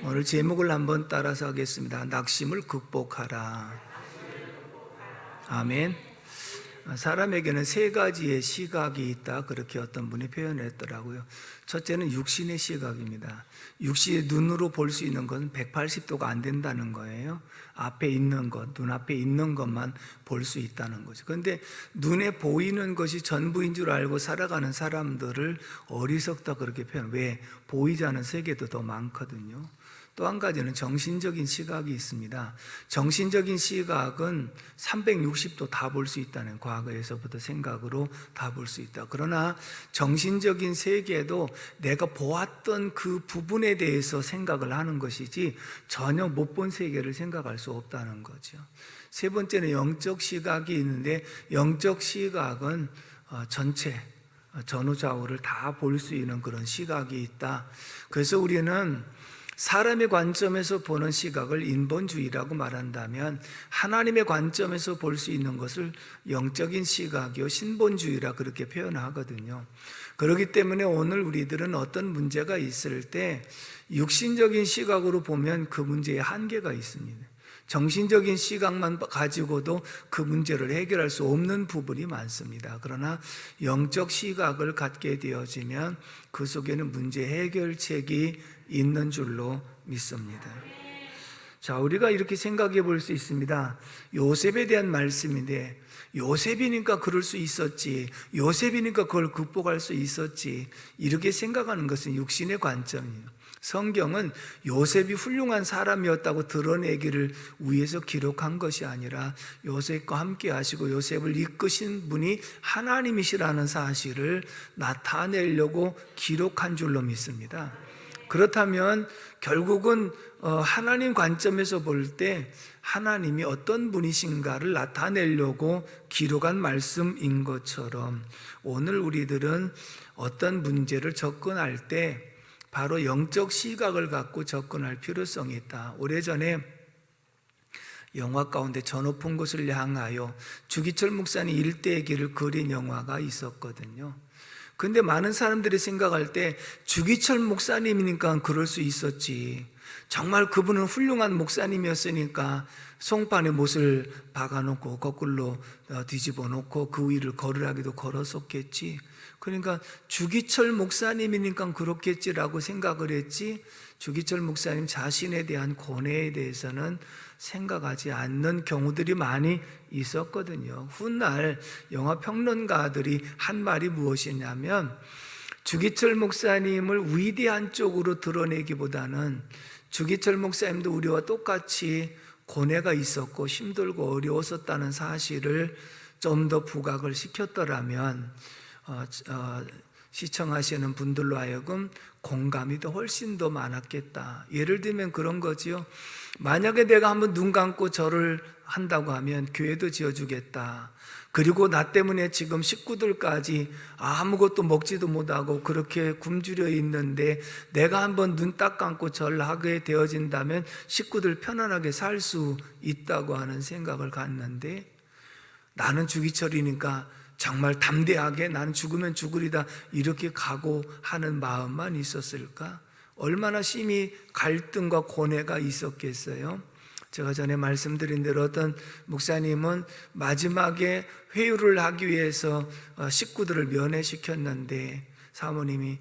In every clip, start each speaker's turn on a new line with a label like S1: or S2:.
S1: 오늘 제목을 한번 따라서 하겠습니다. 낙심을 극복하라. 아멘. 사람에게는 세 가지의 시각이 있다, 그렇게 어떤 분이 표현했더라고요. 첫째는 육신의 시각입니다. 육신의 눈으로 볼 수 있는 것은 180도가 안 된다는 거예요. 앞에 있는 것, 눈앞에 있는 것만 볼 수 있다는 거죠. 그런데 눈에 보이는 것이 전부인 줄 알고 살아가는 사람들을 어리석다, 그렇게 표현. 왜? 보이지 않은 세계도 더 많거든요. 또 한 가지는 정신적인 시각이 있습니다. 정신적인 시각은 360도 다 볼 수 있다는, 과거에서부터 생각으로 다 볼 수 있다. 그러나 정신적인 세계도 내가 보았던 그 부분에 대해서 생각을 하는 것이지 전혀 못 본 세계를 생각할 수 없다는 거죠. 세 번째는 영적 시각이 있는데, 영적 시각은 전체 전후좌우를 다 볼 수 있는 그런 시각이 있다. 그래서 우리는 사람의 관점에서 보는 시각을 인본주의라고 말한다면, 하나님의 관점에서 볼 수 있는 것을 영적인 시각이요 신본주의라 그렇게 표현하거든요. 그렇기 때문에 오늘 우리들은 어떤 문제가 있을 때 육신적인 시각으로 보면 그 문제에 한계가 있습니다. 정신적인 시각만 가지고도 그 문제를 해결할 수 없는 부분이 많습니다. 그러나 영적 시각을 갖게 되어지면 그 속에는 문제 해결책이 있는 줄로 믿습니다. 자, 우리가 이렇게 생각해 볼 수 있습니다. 요셉에 대한 말씀인데, 요셉이니까 그럴 수 있었지, 요셉이니까 그걸 극복할 수 있었지, 이렇게 생각하는 것은 육신의 관점이에요. 성경은 요셉이 훌륭한 사람이었다고 드러내기를 위해서 기록한 것이 아니라 요셉과 함께 하시고 요셉을 이끄신 분이 하나님이시라는 사실을 나타내려고 기록한 줄로 믿습니다. 그렇다면 결국은 하나님 관점에서 볼 때 하나님이 어떤 분이신가를 나타내려고 기록한 말씀인 것처럼, 오늘 우리들은 어떤 문제를 접근할 때 바로 영적 시각을 갖고 접근할 필요성이 있다. 오래전에 영화 가운데 저 높은 곳을 향하여 주기철 목사님 일대의 길을 그린 영화가 있었거든요. 근데 많은 사람들이 생각할 때 주기철 목사님이니까 그럴 수 있었지, 정말 그분은 훌륭한 목사님이었으니까 송판에 못을 박아놓고 거꾸로 뒤집어 놓고 그 위를 걸으라기도 걸었었겠지, 그러니까 주기철 목사님이니까 그렇겠지라고 생각을 했지, 주기철 목사님 자신에 대한 고뇌에 대해서는 생각하지 않는 경우들이 많이 있었거든요. 훗날 영화 평론가들이 한 말이 무엇이냐면, 주기철 목사님을 위대한 쪽으로 드러내기보다는 주기철 목사님도 우리와 똑같이 고뇌가 있었고 힘들고 어려웠었다는 사실을 좀 더 부각을 시켰더라면 시청하시는 분들로 하여금 공감이 더 훨씬 더 많았겠다. 예를 들면 그런 거지요. 만약에 내가 한번 눈 감고 절을 한다고 하면 교회도 지어주겠다. 그리고 나 때문에 지금 식구들까지 아무것도 먹지도 못하고 그렇게 굶주려 있는데 내가 한번 눈 딱 감고 절하게 되어진다면 식구들 편안하게 살 수 있다고 하는 생각을 갖는데, 나는 주기철이니까 정말 담대하게 나는 죽으면 죽으리다 이렇게 각오하는 마음만 있었을까? 얼마나 심히 갈등과 고뇌가 있었겠어요? 제가 전에 말씀드린 대로 어떤 목사님은 마지막에 회유를 하기 위해서 식구들을 면회시켰는데 사모님이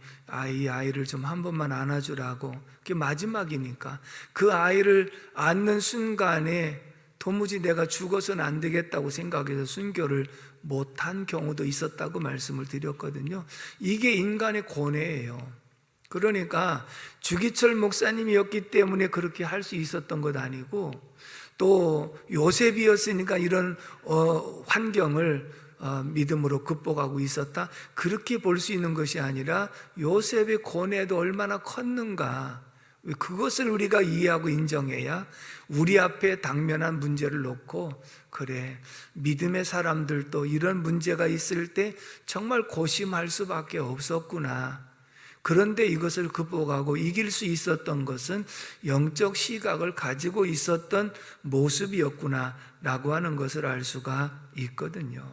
S1: 이 아이를 좀 한 번만 안아주라고, 그게 마지막이니까 그 아이를 안는 순간에 도무지 내가 죽어서는 안 되겠다고 생각해서 순교를 못한 경우도 있었다고 말씀을 드렸거든요. 이게 인간의 고뇌예요. 그러니까 주기철 목사님이었기 때문에 그렇게 할 수 있었던 것 아니고, 또 요셉이었으니까 이런 환경을 믿음으로 극복하고 있었다, 그렇게 볼 수 있는 것이 아니라 요셉의 고뇌도 얼마나 컸는가, 그것을 우리가 이해하고 인정해야 우리 앞에 당면한 문제를 놓고, 그래, 믿음의 사람들도 이런 문제가 있을 때 정말 고심할 수밖에 없었구나, 그런데 이것을 극복하고 이길 수 있었던 것은 영적 시각을 가지고 있었던 모습이었구나 라고 하는 것을 알 수가 있거든요.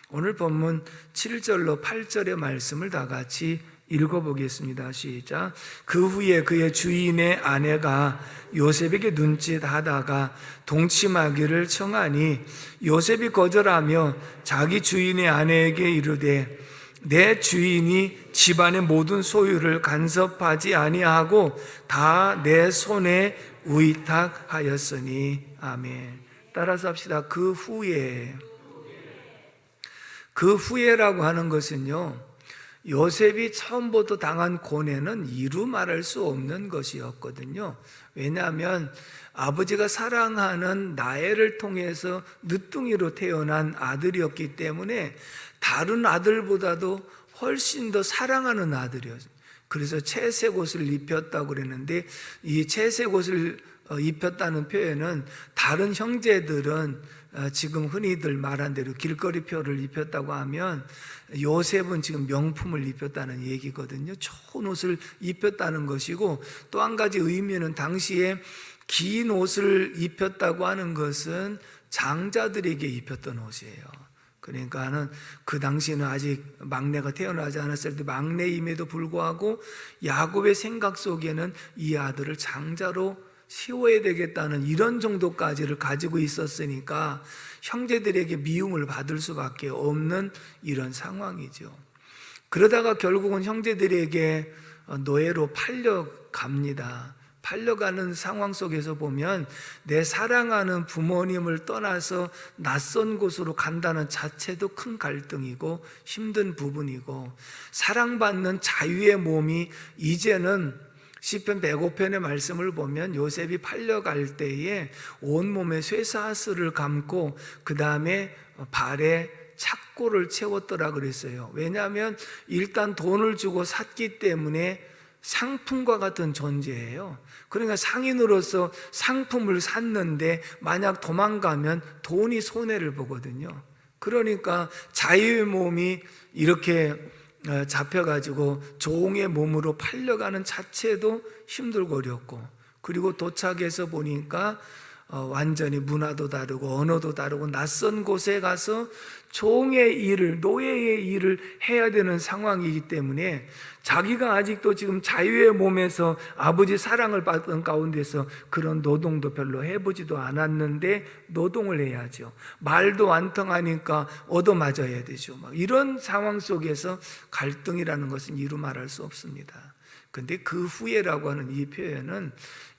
S1: 오늘 본문 7절로 8절의 말씀을 다 같이 읽어보겠습니다. 시작. 그 후에 그의 주인의 아내가 요셉에게 눈짓하다가 동침하기를 청하니 요셉이 거절하며 자기 주인의 아내에게 이르되 내 주인이 집안의 모든 소유를 간섭하지 아니하고 다 내 손에 의탁하였으니. 아멘. 따라서 합시다. 그 후에라고 하는 것은요, 요셉이 처음부터 당한 고뇌는 이루 말할 수 없는 것이었거든요. 왜냐하면 아버지가 사랑하는 나엘을 통해서 늦둥이로 태어난 아들이었기 때문에 다른 아들보다도 훨씬 더 사랑하는 아들이었어요. 그래서 채색 옷을 입혔다고 그랬는데, 이 채색 옷을 입혔다는 표현은 다른 형제들은 지금 흔히들 말한 대로 길거리표를 입혔다고 하면 요셉은 지금 명품을 입혔다는 얘기거든요. 좋은 옷을 입혔다는 것이고, 또 한 가지 의미는 당시에 긴 옷을 입혔다고 하는 것은 장자들에게 입혔던 옷이에요. 그러니까는 그 당시에는 아직 막내가 태어나지 않았을 때 막내임에도 불구하고 야곱의 생각 속에는 이 아들을 장자로 세워야 되겠다는 이런 정도까지를 가지고 있었으니까 형제들에게 미움을 받을 수밖에 없는 이런 상황이죠. 그러다가 결국은 형제들에게 노예로 팔려갑니다. 팔려가는 상황 속에서 보면 내 사랑하는 부모님을 떠나서 낯선 곳으로 간다는 자체도 큰 갈등이고 힘든 부분이고, 사랑받는 자유의 몸이 이제는 시편 105편의 말씀을 보면 요셉이 팔려갈 때에 온몸에 쇠사슬을 감고 그 다음에 발에 착고를 채웠더라 그랬어요. 왜냐하면 일단 돈을 주고 샀기 때문에 상품과 같은 존재예요. 그러니까 상인으로서 상품을 샀는데 만약 도망가면 돈이 손해를 보거든요. 그러니까 자유의 몸이 이렇게 잡혀가지고 종의 몸으로 팔려가는 자체도 힘들고 어렵고, 그리고 도착해서 보니까 완전히 문화도 다르고 언어도 다르고 낯선 곳에 가서 종의 일을, 노예의 일을 해야 되는 상황이기 때문에 자기가 아직도 지금 자유의 몸에서 아버지 사랑을 받던 가운데서 그런 노동도 별로 해보지도 않았는데 노동을 해야죠. 말도 안 통하니까 얻어맞아야 되죠. 막 이런 상황 속에서 갈등이라는 것은 이루 말할 수 없습니다. 근데 그 후에라고 하는 이 표현은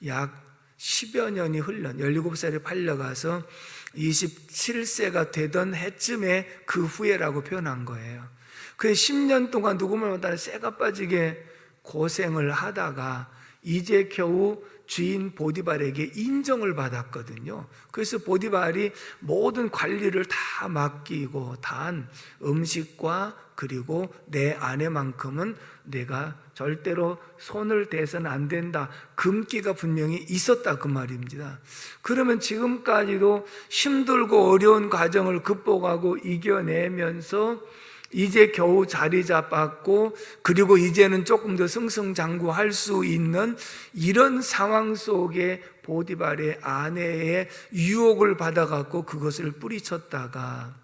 S1: 약 10여 년이 흘러 17살에 팔려가서 27세가 되던 해쯤에 그 후에라고 표현한 거예요. 그 10년 동안 누구보다 쇠가 빠지게 고생을 하다가 이제 겨우 주인 보디발에게 인정을 받았거든요. 그래서 보디발이 모든 관리를 다 맡기고, 단 음식과 그리고 내 아내만큼은 내가 절대로 손을 대서는 안 된다, 금기가 분명히 있었다 그 말입니다. 그러면 지금까지도 힘들고 어려운 과정을 극복하고 이겨내면서 이제 겨우 자리 잡았고, 그리고 이제는 조금 더 승승장구할 수 있는 이런 상황 속에 보디발의 아내의 유혹을 받아갖고 그것을 뿌리쳤다가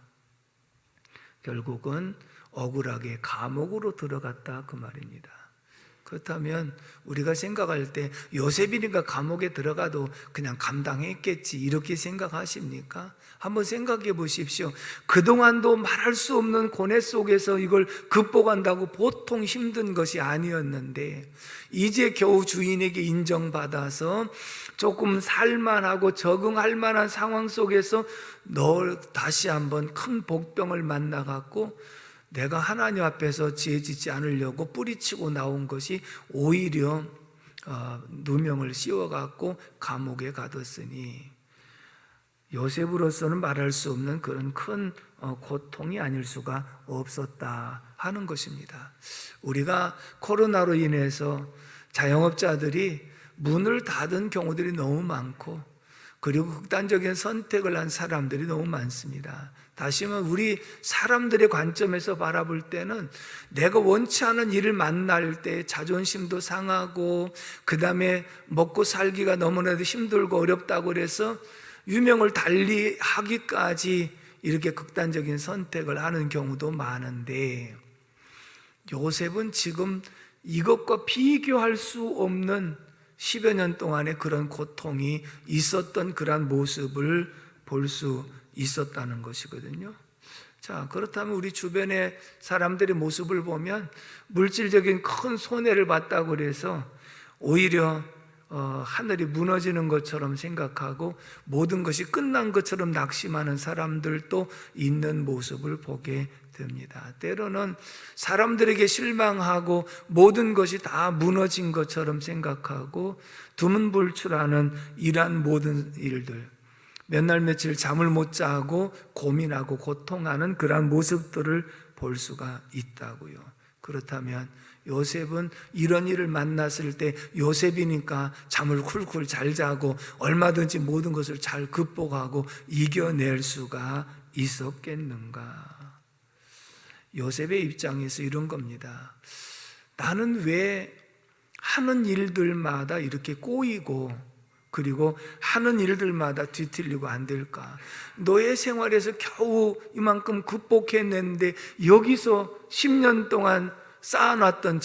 S1: 결국은 억울하게 감옥으로 들어갔다 그 말입니다. 그렇다면 우리가 생각할 때 요셉이니까 감옥에 들어가도 그냥 감당했겠지 이렇게 생각하십니까? 한번 생각해 보십시오. 그동안도 말할 수 없는 고뇌 속에서 이걸 극복한다고 보통 힘든 것이 아니었는데 이제 겨우 주인에게 인정받아서 조금 살만하고 적응할 만한 상황 속에서 너 다시 한번 큰 복병을 만나갖고 내가 하나님 앞에서 지혜짓지 않으려고 뿌리치고 나온 것이 오히려 누명을 씌워갖고 감옥에 가뒀으니 요셉으로서는 말할 수 없는 그런 큰 고통이 아닐 수가 없었다 하는 것입니다. 우리가 코로나로 인해서 자영업자들이 문을 닫은 경우들이 너무 많고, 그리고 극단적인 선택을 한 사람들이 너무 많습니다. 다시 말하면 우리 사람들의 관점에서 바라볼 때는 내가 원치 않은 일을 만날 때 자존심도 상하고, 그 다음에 먹고 살기가 너무나도 힘들고 어렵다고 그래서 유명을 달리하기까지 이렇게 극단적인 선택을 하는 경우도 많은데, 요셉은 지금 이것과 비교할 수 없는 10여 년 동안의 그런 고통이 있었던 그런 모습을 볼 수 있었다는 것이거든요. 자, 그렇다면 우리 주변의 사람들의 모습을 보면 물질적인 큰 손해를 봤다고 해서 오히려 하늘이 무너지는 것처럼 생각하고 모든 것이 끝난 것처럼 낙심하는 사람들도 있는 모습을 보게 됩니다. 때로는 사람들에게 실망하고 모든 것이 다 무너진 것처럼 생각하고 두문불출하는 이러한 모든 일들, 몇 날 며칠 잠을 못 자고 고민하고 고통하는 그러한 모습들을 볼 수가 있다고요. 그렇다면 요셉은 이런 일을 만났을 때 요셉이니까 잠을 쿨쿨 잘 자고 얼마든지 모든 것을 잘 극복하고 이겨낼 수가 있었겠는가? 요셉의 입장에서 이런 겁니다. 나는 왜 하는 일들마다 이렇게 꼬이고 그리고 하는 일들마다 뒤틀리고 안 될까? 노예 생활에서 겨우 이만큼 극복해냈는데 여기서 10년 동안 쌓아놨던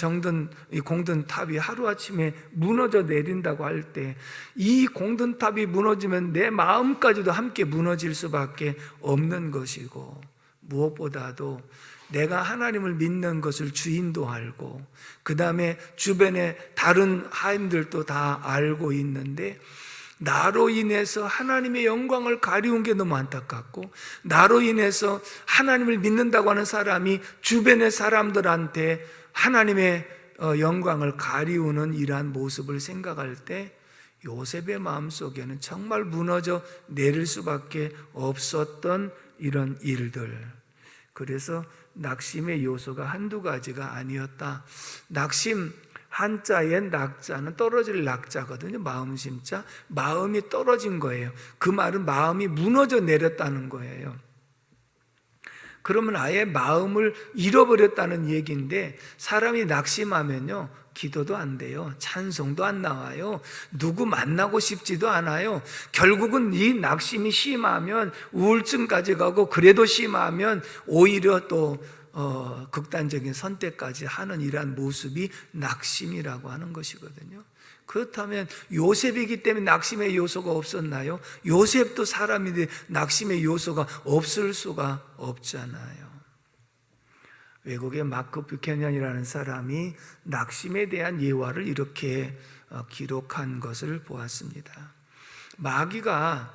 S1: 이 공든 탑이 하루아침에 무너져 내린다고 할 때 이 공든 탑이 무너지면 내 마음까지도 함께 무너질 수밖에 없는 것이고, 무엇보다도 내가 하나님을 믿는 것을 주인도 알고 그 다음에 주변에 다른 하인들도 다 알고 있는데 나로 인해서 하나님의 영광을 가리운 게 너무 안타깝고, 나로 인해서 하나님을 믿는다고 하는 사람이 주변의 사람들한테 하나님의 영광을 가리우는 이러한 모습을 생각할 때 요셉의 마음속에는 정말 무너져 내릴 수밖에 없었던 이런 일들. 그래서 낙심의 요소가 한두 가지가 아니었다. 낙심, 한자의 낙자는 떨어질 낙자거든요. 마음심자, 마음이 떨어진 거예요. 그 말은 마음이 무너져 내렸다는 거예요. 그러면 아예 마음을 잃어버렸다는 얘기인데, 사람이 낙심하면요 기도도 안 돼요. 찬송도 안 나와요. 누구 만나고 싶지도 않아요. 결국은 이 낙심이 심하면 우울증까지 가고, 그래도 심하면 오히려 또 극단적인 선택까지 하는 이러한 모습이 낙심이라고 하는 것이거든요. 그렇다면 요셉이기 때문에 낙심의 요소가 없었나요? 요셉도 사람인데 낙심의 요소가 없을 수가 없잖아요. 외국의 마크 뷰캐넌이라는 사람이 낙심에 대한 예화를 이렇게 기록한 것을 보았습니다. 마귀가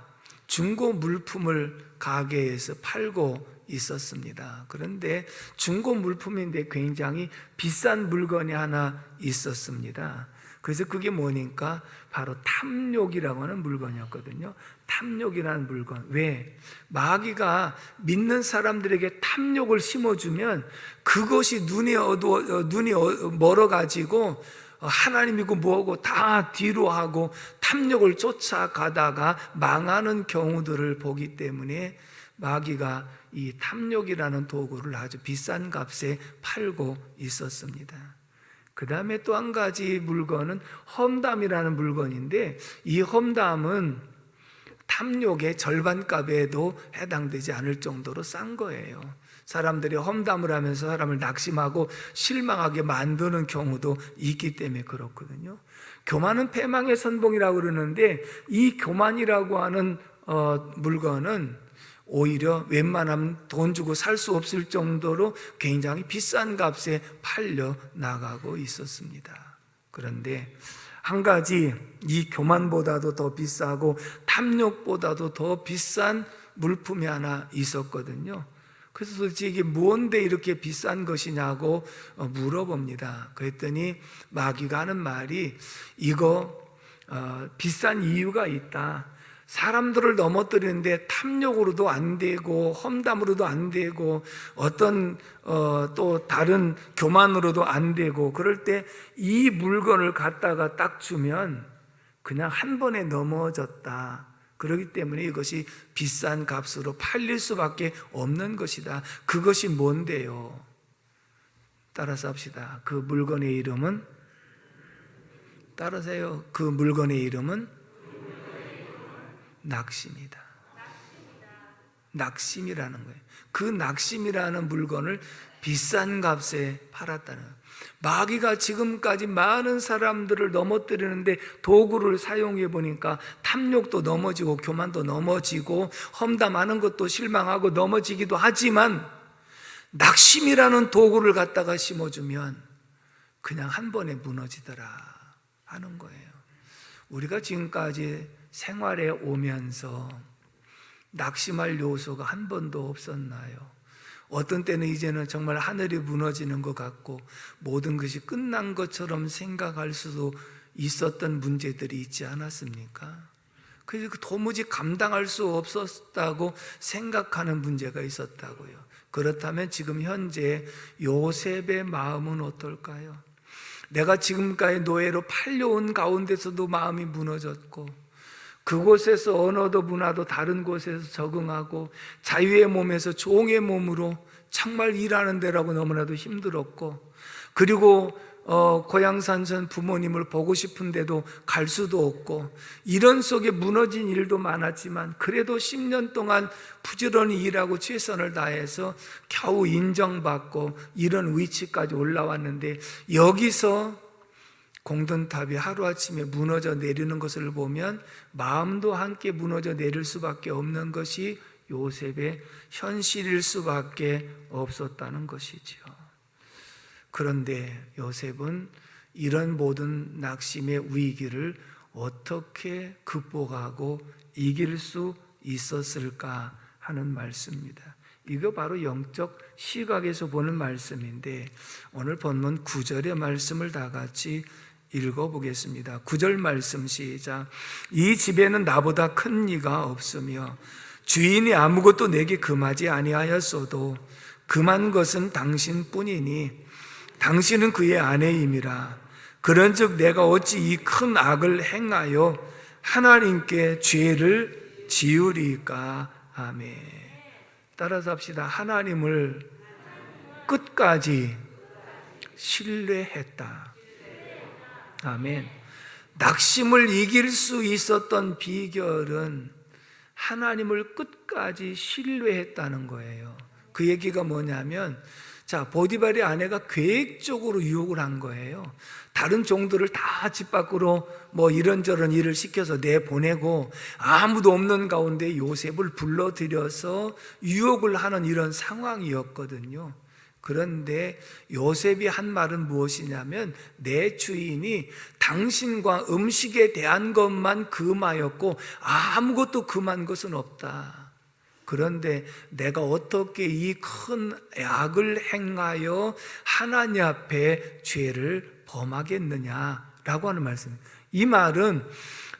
S1: 중고 물품을 가게에서 팔고 있었습니다. 그런데 중고 물품인데 굉장히 비싼 물건이 하나 있었습니다. 그래서 그게 뭐니까 바로 탐욕이라고 하는 물건이었거든요. 탐욕이라는 물건. 왜? 마귀가 믿는 사람들에게 탐욕을 심어주면 그것이 눈이 멀어가지고 하나님이고 뭐고 다 뒤로 하고 탐욕을 쫓아가다가 망하는 경우들을 보기 때문에 마귀가 이 탐욕이라는 도구를 아주 비싼 값에 팔고 있었습니다. 그 다음에 또 한 가지 물건은 험담이라는 물건인데, 이 험담은 탐욕의 절반값에도 해당되지 않을 정도로 싼 거예요. 사람들이 험담을 하면서 사람을 낙심하고 실망하게 만드는 경우도 있기 때문에 그렇거든요. 교만은 패망의 선봉이라고 그러는데, 이 교만이라고 하는 물건은 오히려 웬만하면 돈 주고 살 수 없을 정도로 굉장히 비싼 값에 팔려 나가고 있었습니다. 그런데 한 가지, 이 교만보다도 더 비싸고 탐욕보다도 더 비싼 물품이 하나 있었거든요. 그래서 도대체 이게 뭔데 이렇게 비싼 것이냐고 물어봅니다. 그랬더니 마귀가 하는 말이, 이거 비싼 이유가 있다. 사람들을 넘어뜨리는데 탐욕으로도 안 되고 험담으로도 안 되고 어떤 또 다른 교만으로도 안 되고, 그럴 때 이 물건을 갖다가 딱 주면 그냥 한 번에 넘어졌다. 그렇기 때문에 이것이 비싼 값으로 팔릴 수밖에 없는 것이다. 그것이 뭔데요? 따라서 합시다. 그 물건의 이름은, 따라서요. 그 물건의 이름은 낙심이다. 낙심이라는 거예요. 그 낙심이라는 물건을 비싼 값에 팔았다는 거예요. 마귀가 지금까지 많은 사람들을 넘어뜨리는데 도구를 사용해 보니까 탐욕도 넘어지고 교만도 넘어지고 험담하는 것도 실망하고 넘어지기도 하지만 낙심이라는 도구를 갖다가 심어주면 그냥 한 번에 무너지더라 하는 거예요. 우리가 지금까지 생활에 오면서 낙심할 요소가 한 번도 없었나요? 어떤 때는 이제는 정말 하늘이 무너지는 것 같고 모든 것이 끝난 것처럼 생각할 수도 있었던 문제들이 있지 않았습니까? 그래서 도무지 감당할 수 없었다고 생각하는 문제가 있었다고요. 그렇다면 지금 현재 요셉의 마음은 어떨까요? 내가 지금까지 노예로 팔려온 가운데서도 마음이 무너졌고 그곳에서 언어도 문화도 다른 곳에서 적응하고 자유의 몸에서 종의 몸으로 정말 일하는 데라고 너무나도 힘들었고 그리고 고향산천 부모님을 보고 싶은데도 갈 수도 없고 이런 속에 무너진 일도 많았지만 그래도 10년 동안 부지런히 일하고 최선을 다해서 겨우 인정받고 이런 위치까지 올라왔는데 여기서 공든탑이 하루아침에 무너져 내리는 것을 보면 마음도 함께 무너져 내릴 수밖에 없는 것이 요셉의 현실일 수밖에 없었다는 것이죠. 그런데 요셉은 이런 모든 낙심의 위기를 어떻게 극복하고 이길 수 있었을까 하는 말씀입니다. 이거 바로 영적 시각에서 보는 말씀인데 오늘 본문 9절의 말씀을 다 같이 읽어보겠습니다. 9절 말씀 시작. 이 집에는 나보다 큰 이가 없으며 주인이 아무것도 내게 금하지 아니하였어도 금한 것은 당신뿐이니 당신은 그의 아내임이라. 그런즉 내가 어찌 이 큰 악을 행하여 하나님께 죄를 지으리까. 아멘. 따라서 합시다. 하나님을 끝까지 신뢰했다. 아멘. 낙심을 이길 수 있었던 비결은 하나님을 끝까지 신뢰했다는 거예요. 그 얘기가 뭐냐면 보디발의 아내가 계획적으로 유혹을 한 거예요. 다른 종들을 다 집 밖으로 이런저런 일을 시켜서 내보내고 아무도 없는 가운데 요셉을 불러들여서 유혹을 하는 이런 상황이었거든요. 그런데 요셉이 한 말은 무엇이냐면 내 주인이 당신과 음식에 대한 것만 금하였고 아무것도 금한 것은 없다. 그런데 내가 어떻게 이 큰 악을 행하여 하나님 앞에 죄를 범하겠느냐라고 하는 말씀입니다. 이 말은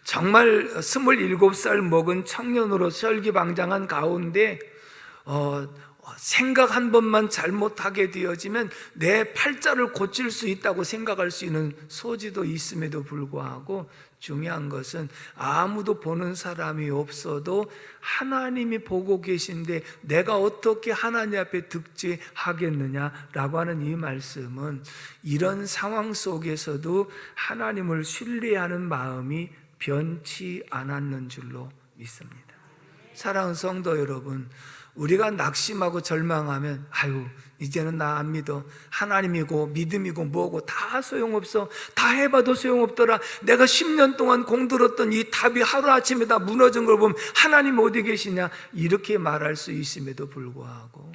S1: 정말 27살 먹은 청년으로 설기방장한 가운데 생각 한 번만 잘못하게 되어지면 내 팔자를 고칠 수 있다고 생각할 수 있는 소지도 있음에도 불구하고 중요한 것은 아무도 보는 사람이 없어도 하나님이 보고 계신데 내가 어떻게 하나님 앞에 득죄하겠느냐라고 하는 이 말씀은 이런 상황 속에서도 하나님을 신뢰하는 마음이 변치 않았는 줄로 믿습니다. 사랑하는 성도 여러분, 우리가 낙심하고 절망하면 이제는 나 안 믿어. 하나님이고 믿음이고 뭐고 다 소용없어. 다 해봐도 소용없더라. 내가 10년 동안 공들었던 이 답이 하루아침에 다 무너진 걸 보면 하나님 어디 계시냐 이렇게 말할 수 있음에도 불구하고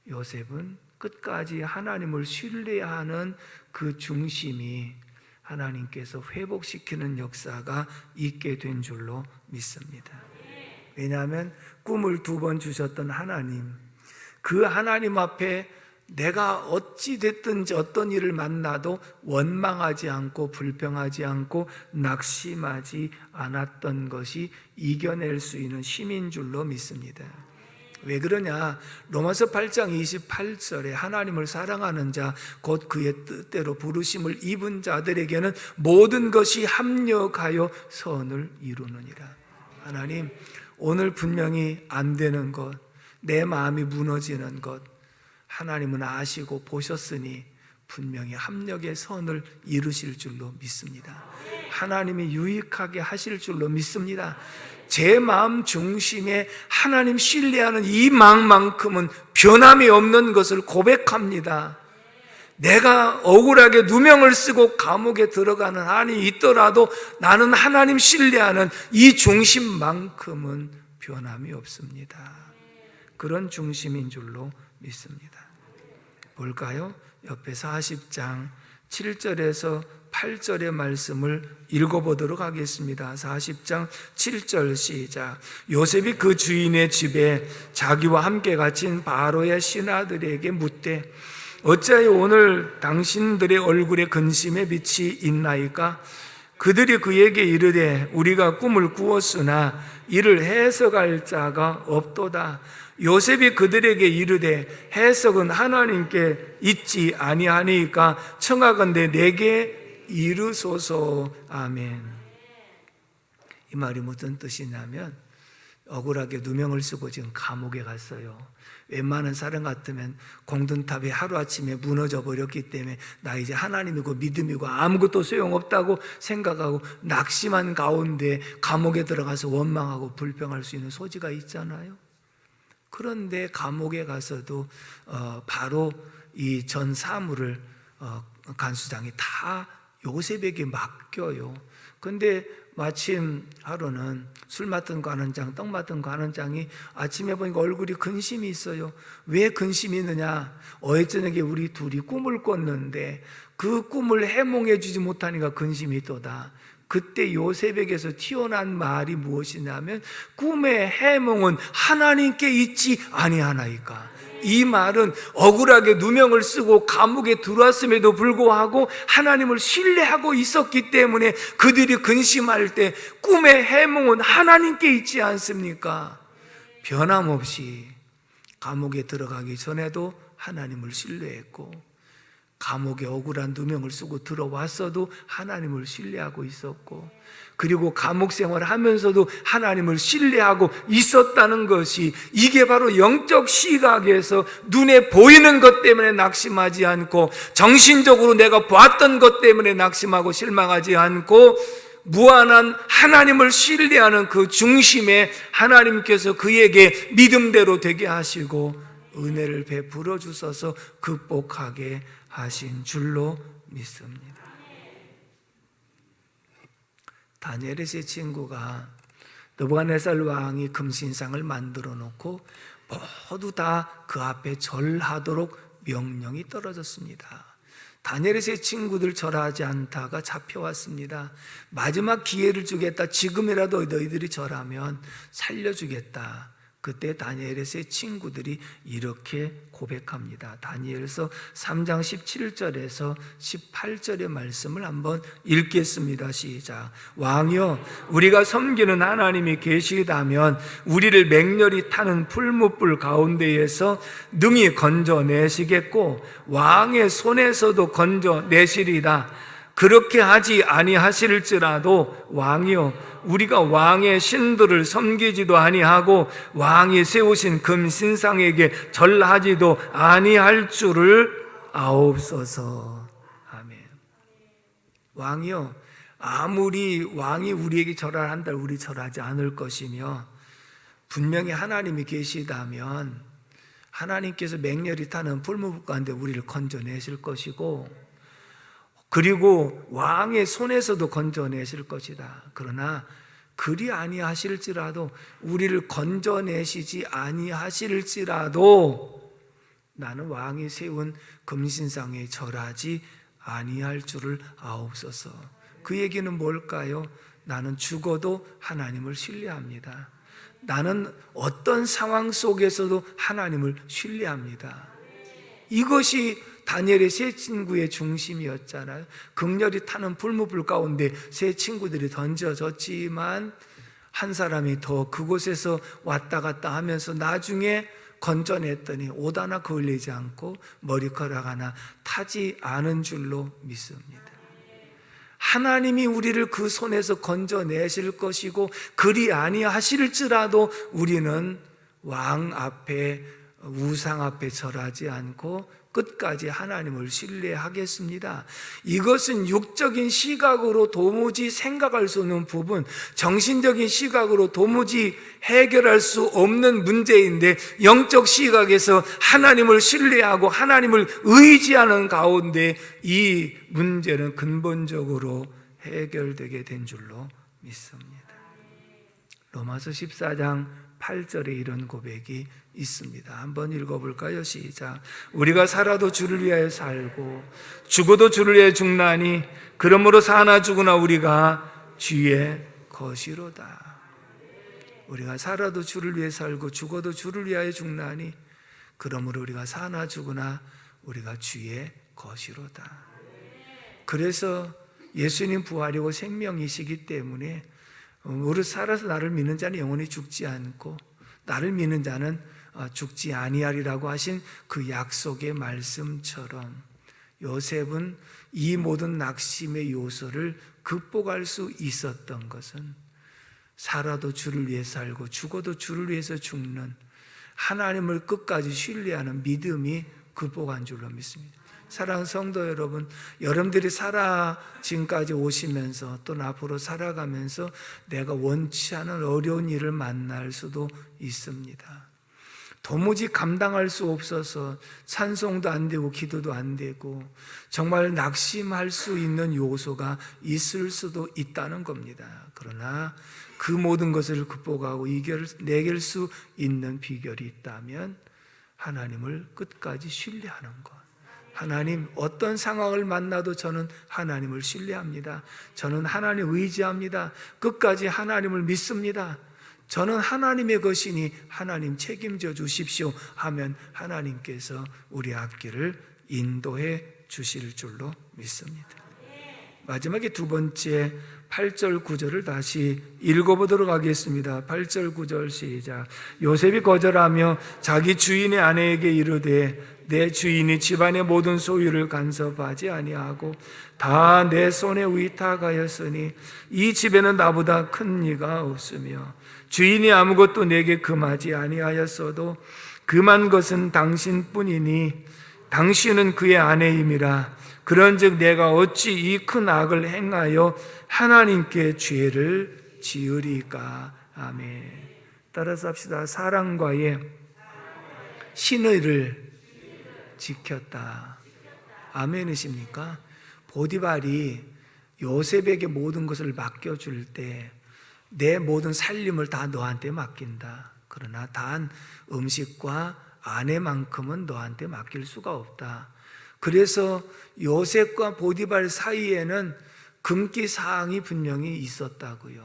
S1: 요셉은 끝까지 하나님을 신뢰하는 그 중심이 하나님께서 회복시키는 역사가 있게 된 줄로 믿습니다. 왜냐하면 꿈을 2번 주셨던 하나님, 그 하나님 앞에 내가 어찌 됐든지 어떤 일을 만나도 원망하지 않고 불평하지 않고 낙심하지 않았던 것이 이겨낼 수 있는 힘인 줄로 믿습니다. 왜 그러냐? 로마서 8장 28절에 하나님을 사랑하는 자 곧 그의 뜻대로 부르심을 입은 자들에게는 모든 것이 합력하여 선을 이루느니라. 하나님, 오늘 분명히 안 되는 것, 내 마음이 무너지는 것 하나님은 아시고 보셨으니 분명히 합력의 선을 이루실 줄로 믿습니다. 하나님이 유익하게 하실 줄로 믿습니다. 제 마음 중심에 하나님 신뢰하는 이 마음만큼은 변함이 없는 것을 고백합니다. 내가 억울하게 누명을 쓰고 감옥에 들어가는 한이 있더라도 나는 하나님 신뢰하는 이 중심만큼은 변함이 없습니다. 그런 중심인 줄로 믿습니다. 볼까요? 옆에 40장 7절에서 8절의 말씀을 읽어보도록 하겠습니다. 40장 7절 시작. 요셉이 그 주인의 집에 자기와 함께 갇힌 바로의 신하들에게 묻되 어찌하여 오늘 당신들의 얼굴에 근심의 빛이 있나이까? 그들이 그에게 이르되 우리가 꿈을 꾸었으나 이를 해석할 자가 없도다. 요셉이 그들에게 이르되 해석은 하나님께 있지 아니하니까 청하건대 내게 이르소서. 아멘. 이 말이 무슨 뜻이냐면 억울하게 누명을 쓰고 지금 감옥에 갔어요. 웬만한 사람 같으면 공든탑이 하루아침에 무너져 버렸기 때문에 나 이제 하나님이고 믿음이고 아무것도 소용없다고 생각하고 낙심한 가운데 감옥에 들어가서 원망하고 불평할 수 있는 소지가 있잖아요. 그런데 감옥에 가서도 바로 이 전 사물을 간수장이 다 요셉에게 맡겨요. 근데 마침 하루는 술 맡은 관원장, 떡 맡은 관원장이 아침에 보니까 얼굴이 근심이 있어요. 왜 근심이 있느냐? 어제 저녁에 우리 둘이 꿈을 꿨는데 그 꿈을 해몽해 주지 못하니까 근심이 있도다. 그때 요셉에게서 튀어난 말이 무엇이냐면 꿈의 해몽은 하나님께 있지 아니하나이까. 이 말은 억울하게 누명을 쓰고 감옥에 들어왔음에도 불구하고 하나님을 신뢰하고 있었기 때문에 그들이 근심할 때 꿈의 해몽은 하나님께 있지 않습니까? 변함없이 감옥에 들어가기 전에도 하나님을 신뢰했고 감옥에 억울한 누명을 쓰고 들어왔어도 하나님을 신뢰하고 있었고 그리고 감옥 생활을 하면서도 하나님을 신뢰하고 있었다는 것이 이게 바로 영적 시각에서 눈에 보이는 것 때문에 낙심하지 않고 정신적으로 내가 봤던 것 때문에 낙심하고 실망하지 않고 무한한 하나님을 신뢰하는 그 중심에 하나님께서 그에게 믿음대로 되게 하시고 은혜를 베풀어 주셔서 극복하게 하신 줄로 믿습니다. 다니엘의 세 친구가 느부갓네살 왕이 금신상을 만들어 놓고 모두 다 그 앞에 절하도록 명령이 떨어졌습니다. 다니엘의 세 친구들 절하지 않다가 잡혀왔습니다. 마지막 기회를 주겠다. 지금이라도 너희들이 절하면 살려주겠다. 그때 다니엘의 세 친구들이 이렇게 고백합니다. 다니엘서 3장 17절에서 18절의 말씀을 한번 읽겠습니다. 시작. 왕이여, 우리가 섬기는 하나님이 계시다면 우리를 맹렬히 타는 풀무불 가운데에서 능히 건져내시겠고 왕의 손에서도 건져내시리다. 그렇게 하지 아니하실지라도 왕이여, 우리가 왕의 신들을 섬기지도 아니하고 왕이 세우신 금신상에게 절하지도 아니할 줄을 아옵소서. 아멘. 왕이요, 아무리 왕이 우리에게 절하라 한들 우리 절하지 않을 것이며 분명히 하나님이 계시다면 하나님께서 맹렬히 타는 풀무불 가운데 우리를 건져내실 것이고 그리고 왕의 손에서도 건져내실 것이다. 그러나 그리 아니하실지라도 우리를 건져내시지 아니하실지라도 나는 왕이 세운 금신상에 절하지 아니할 줄을 아옵소서. 그 얘기는 뭘까요? 나는 죽어도 하나님을 신뢰합니다. 나는 어떤 상황 속에서도 하나님을 신뢰합니다. 이것이 다니엘의 세 친구의 중심이었잖아요. 극렬히 타는 풀무불 가운데 세 친구들이 던져졌지만 한 사람이 더 그곳에서 왔다 갔다 하면서 나중에 건져냈더니 옷 하나 걸리지 않고 머리카락 하나 타지 않은 줄로 믿습니다. 하나님이 우리를 그 손에서 건져내실 것이고 그리 아니하실지라도 우리는 왕 앞에 우상 앞에 절하지 않고 끝까지 하나님을 신뢰하겠습니다. 이것은 육적인 시각으로 도무지 생각할 수 없는 부분, 정신적인 시각으로 도무지 해결할 수 없는 문제인데, 영적 시각에서 하나님을 신뢰하고 하나님을 의지하는 가운데 이 문제는 근본적으로 해결되게 된 줄로 믿습니다. 로마서 14장 8절에 이런 고백이 있습니다. 한번 읽어볼까요? 시작. 우리가 살아도 주를 위하여 살고 죽어도 주를 위하여 죽나니 그러므로 사나 죽으나 우리가 주의 것이로다. 우리가 살아도 주를 위해 살고 죽어도 주를 위하여 죽나니 그러므로 우리가 사나 죽으나 우리가 주의 것이로다. 그래서 예수님 부활이고 생명이시기 때문에 우리 살아서 나를 믿는 자는 영원히 죽지 않고 나를 믿는 자는 죽지 아니하리라고 하신 그 약속의 말씀처럼 요셉은 이 모든 낙심의 요소를 극복할 수 있었던 것은 살아도 주를 위해 살고 죽어도 주를 위해서 죽는 하나님을 끝까지 신뢰하는 믿음이 극복한 줄로 믿습니다. 사랑하는 성도 여러분, 여러분들이 지금까지 오시면서 또 앞으로 살아가면서 내가 원치 않은 어려운 일을 만날 수도 있습니다. 도무지 감당할 수 없어서 찬송도 안 되고 기도도 안 되고 정말 낙심할 수 있는 요소가 있을 수도 있다는 겁니다. 그러나 그 모든 것을 극복하고 이겨낼 수 있는 비결이 있다면 하나님을 끝까지 신뢰하는 것. 하나님, 어떤 상황을 만나도 저는 하나님을 신뢰합니다. 저는 하나님 의지합니다. 끝까지 하나님을 믿습니다. 저는 하나님의 것이니 하나님 책임져 주십시오 하면 하나님께서 우리 앞길을 인도해 주실 줄로 믿습니다. 마지막에 두 번째 8절 9절을 다시 읽어보도록 하겠습니다. 8절 9절 시작. 요셉이 거절하며 자기 주인의 아내에게 이르되 내 주인이 집안의 모든 소유를 간섭하지 아니하고 다 내 손에 위탁하였으니 이 집에는 나보다 큰 이가 없으며 주인이 아무것도 내게 금하지 아니하였어도 금한 것은 당신뿐이니 당신은 그의 아내임이라. 그런즉 내가 어찌 이 큰 악을 행하여 하나님께 죄를 지으리까. 아멘. 따라서 합시다. 사랑과의 신의를 지켰다. 아멘이십니까? 보디발이 요셉에게 모든 것을 맡겨줄 때 내 모든 살림을 다 너한테 맡긴다. 그러나 단 음식과 아내만큼은 너한테 맡길 수가 없다. 그래서 요셉과 보디발 사이에는 금기 사항이 분명히 있었다고요.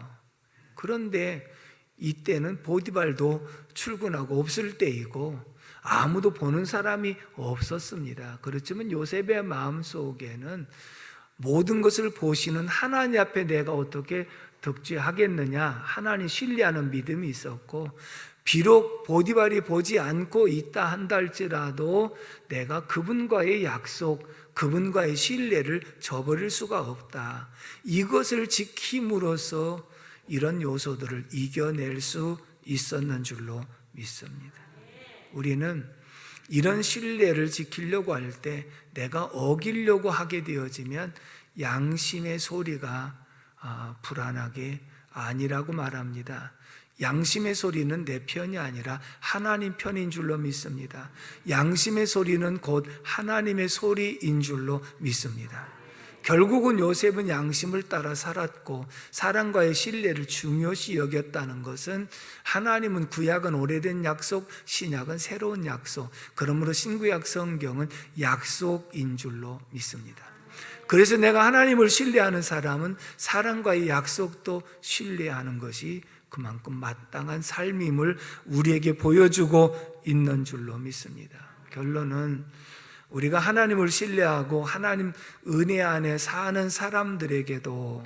S1: 그런데 이때는 보디발도 출근하고 없을 때이고 아무도 보는 사람이 없었습니다. 그렇지만 요셉의 마음속에는 모든 것을 보시는 하나님 앞에 내가 어떻게 덕지하겠느냐, 하나님 신뢰하는 믿음이 있었고, 비록 보디발이 보지 않고 있다 한다 할지라도 내가 그분과의 약속, 그분과의 신뢰를 저버릴 수가 없다. 이것을 지킴으로써 이런 요소들을 이겨낼 수 있었는 줄로 믿습니다. 우리는 이런 신뢰를 지키려고 할 때 내가 어기려고 하게 되어지면 양심의 소리가 불안하게 아니라고 말합니다. 양심의 소리는 내 편이 아니라 하나님 편인 줄로 믿습니다. 양심의 소리는 곧 하나님의 소리인 줄로 믿습니다. 결국은 요셉은 양심을 따라 살았고 사랑과의 신뢰를 중요시 여겼다는 것은 하나님은 구약은 오래된 약속, 신약은 새로운 약속, 그러므로 신구약 성경은 약속인 줄로 믿습니다. 그래서 내가 하나님을 신뢰하는 사람은 사랑과의 약속도 신뢰하는 것이 그만큼 마땅한 삶임을 우리에게 보여주고 있는 줄로 믿습니다. 결론은 우리가 하나님을 신뢰하고 하나님 은혜 안에 사는 사람들에게도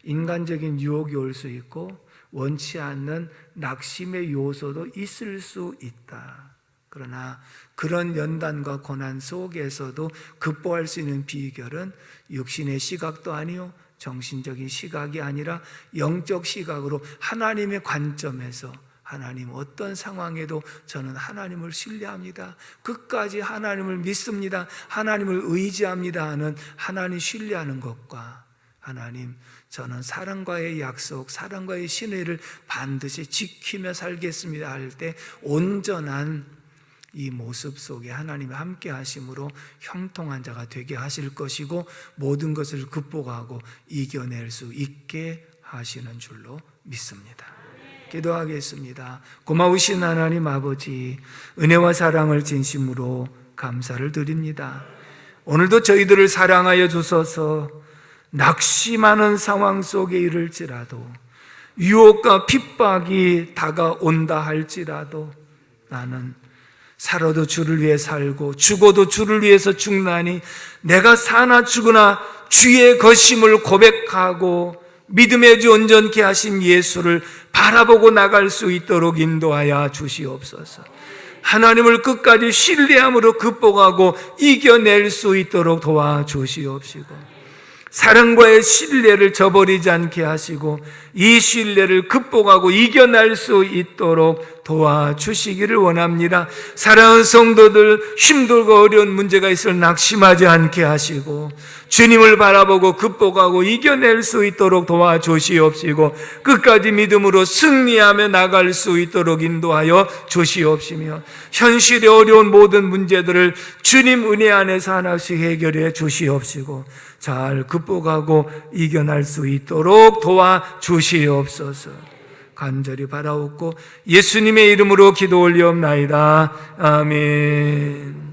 S1: 인간적인 유혹이 올 수 있고 원치 않는 낙심의 요소도 있을 수 있다. 그러나 그런 연단과 고난 속에서도 극복할 수 있는 비결은 육신의 시각도 아니요 정신적인 시각이 아니라 영적 시각으로 하나님의 관점에서 하나님, 어떤 상황에도 저는 하나님을 신뢰합니다. 끝까지 하나님을 믿습니다. 하나님을 의지합니다 하는 하나님 신뢰하는 것과, 하나님, 저는 사랑과의 약속, 사랑과의 신뢰를 반드시 지키며 살겠습니다 할 때 온전한 이 모습 속에 하나님이 함께 하심으로 형통한 자가 되게 하실 것이고, 모든 것을 극복하고 이겨낼 수 있게 하시는 줄로 믿습니다. 기도하겠습니다. 고마우신 하나님 아버지, 은혜와 사랑을 진심으로 감사를 드립니다. 오늘도 저희들을 사랑하여 주셔서 낙심하는 상황 속에 이를지라도, 유혹과 핍박이 다가온다 할지라도 나는 살아도 주를 위해 살고 죽어도 주를 위해서 죽나니 내가 사나 죽으나 주의 것임을 고백하고 믿음의 주 온전케 하신 예수를 바라보고 나갈 수 있도록 인도하여 주시옵소서. 하나님을 끝까지 신뢰함으로 극복하고 이겨낼 수 있도록 도와주시옵시고, 사랑과의 신뢰를 저버리지 않게 하시고 이 신뢰를 극복하고 이겨낼 수 있도록 도와주시기를 원합니다. 사랑하는 성도들, 힘들고 어려운 문제가 있을 낙심하지 않게 하시고 주님을 바라보고 극복하고 이겨낼 수 있도록 도와주시옵시고, 끝까지 믿음으로 승리하며 나갈 수 있도록 인도하여 주시옵시며, 현실의 어려운 모든 문제들을 주님 은혜 안에서 하나씩 해결해 주시옵시고 잘 극복하고 이겨낼 수 있도록 도와주시옵소서. 간절히 바라옵고 예수님의 이름으로 기도 올리옵나이다. 아멘.